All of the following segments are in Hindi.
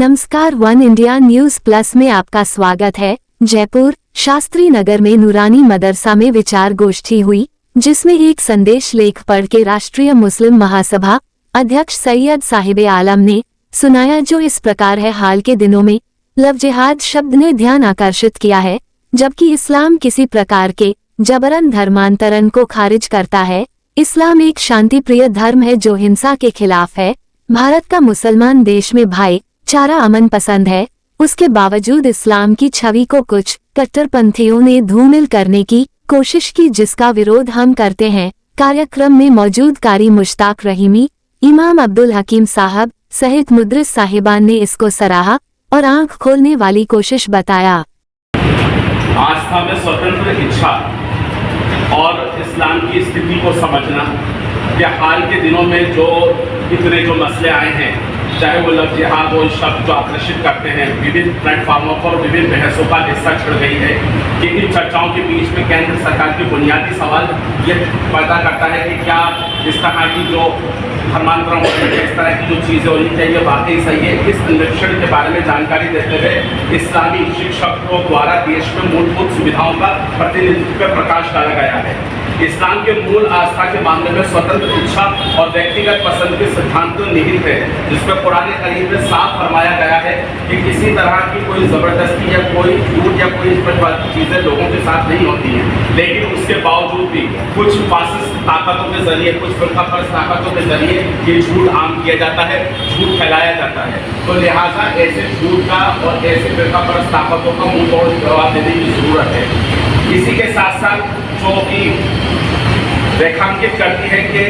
नमस्कार, वन इंडिया न्यूज प्लस में आपका स्वागत है। जयपुर शास्त्री नगर में नूरानी मदरसा में विचार गोष्ठी हुई, जिसमें एक संदेश लेख पढ़ के राष्ट्रीय मुस्लिम महासभा अध्यक्ष सैयद साहिब आलम ने सुनाया, जो इस प्रकार है। हाल के दिनों में लव जिहाद शब्द ने ध्यान आकर्षित किया है, जबकि इस्लाम किसी प्रकार के जबरन धर्मांतरण को खारिज करता है। इस्लाम एक शांति प्रिय धर्म है जो हिंसा के खिलाफ है। भारत का मुसलमान देश में भाईचारा अमन पसंद है। उसके बावजूद इस्लाम की छवि को कुछ कट्टरपंथियों ने धूमिल करने की कोशिश की, जिसका विरोध हम करते हैं। कार्यक्रम में मौजूद कारी मुश्ताक रहीमी, इमाम अब्दुल हकीम साहब सहित मुदरिस साहिबान ने इसको सराहा और आंख खोलने वाली कोशिश बताया। आस्था में स्वतंत्र इच्छा और इस्लाम की स्थिति को समझना, या हाल के दिनों में जो इतने जो मसले आए हैं, चाहे वो लव जिहाद हो, शब्द जो आकर्षित करते हैं, विभिन्न प्लेटफॉर्मों पर विभिन्न बहसों का हिस्सा छिड़ गई है कि इन चर्चाओं के बीच में केंद्र सरकार की बुनियादी सवाल ये पैदा करता है कि क्या इस तरह की जो धर्मांतरण हो रही है, इस तरह की जो चीज़ें होनी चाहिए वाकई सही है। इस अन्वेषण के बारे में जानकारी देते हुए इस्लामी शिक्षकों द्वारा देश में मूलभूत सुविधाओं का प्रतिनिधित्व पर प्रकाश डाला गया है। इस्लाम के मूल आस्था के मामले में स्वतंत्र इच्छा और व्यक्तिगत पसंद के सिद्धांत निहित है, जिसमें पुराने करीब में साफ फरमाया गया है कि किसी तरह की कोई जबरदस्ती या कोई झूठ या कोई चीज़ें लोगों के साथ नहीं होती हैं। लेकिन उसके बावजूद भी कुछ फासिस्ट ताकतों के जरिए, कुछ फिरकापरस्त ताकतों के जरिए ये झूठ आम किया जाता है, झूठ फैलाया जाता है। तो लिहाजा ऐसे झूठ का और ऐसे फिरकापरस्त ताकतों का मुंह तोड़ जवाब देने की जरूरत है। इसी के साथ साथ जो कि रेखांकित करती है कि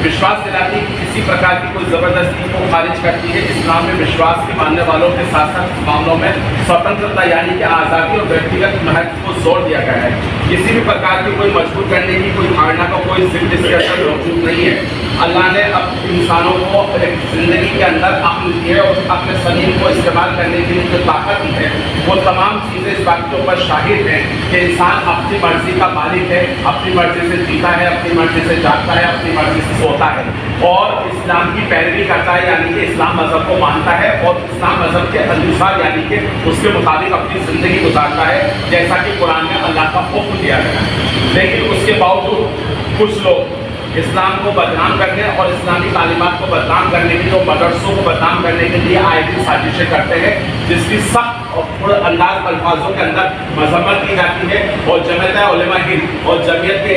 विश्वास दिलाती कि किसी प्रकार की कोई जबरदस्ती को खारिज करती है। इस्लाम में विश्वास के मानने वालों के साथ साथ मामलों में स्वतंत्रता यानी कि आज़ादी और व्यक्तिगत महत्व को जोर दिया गया है। किसी भी प्रकार की कोई मजबूर करने की कोई धारणा का कोई जिद इसके अंदर मौजूद नहीं है। अल्लाह ने अब इंसानों को एक जिंदगी के अंदर अक्ल दी है और अपने सलीम को इस्तेमाल करने के लिए जो ताकत दी है, वो तमाम चीज़ें इस बात के ऊपर शाहिद हैं कि इंसान अपनी मर्जी का मालिक है, अपनी मर्जी से जीता है, अपनी मर्जी से जागता है, अपनी मर्जी से सोता है और इस्लाम की पैरवी करता है, यानी कि इस्लाम मजहब को मानता है और इस्लाम मजहब के अनुसार यानी कि उसके मुताबिक अपनी ज़िंदगी गुजारता है, जैसा कि कुरान में अल्लाह का हुक्म दिया गया है। लेकिन उसके बावजूद कुछ लोग इस्लाम को बदनाम करने और इस्लामी तालीमात को बदनाम करने के लिए और मदरसों को बदनाम करने के लिए आए दिन साजिशें करते हैं, जिसकी सख्त और पूरे अंदाज अल्फाजों के अंदर मजम्मत की जाती है। और जमीयत उलमा हिंद और जमीयत के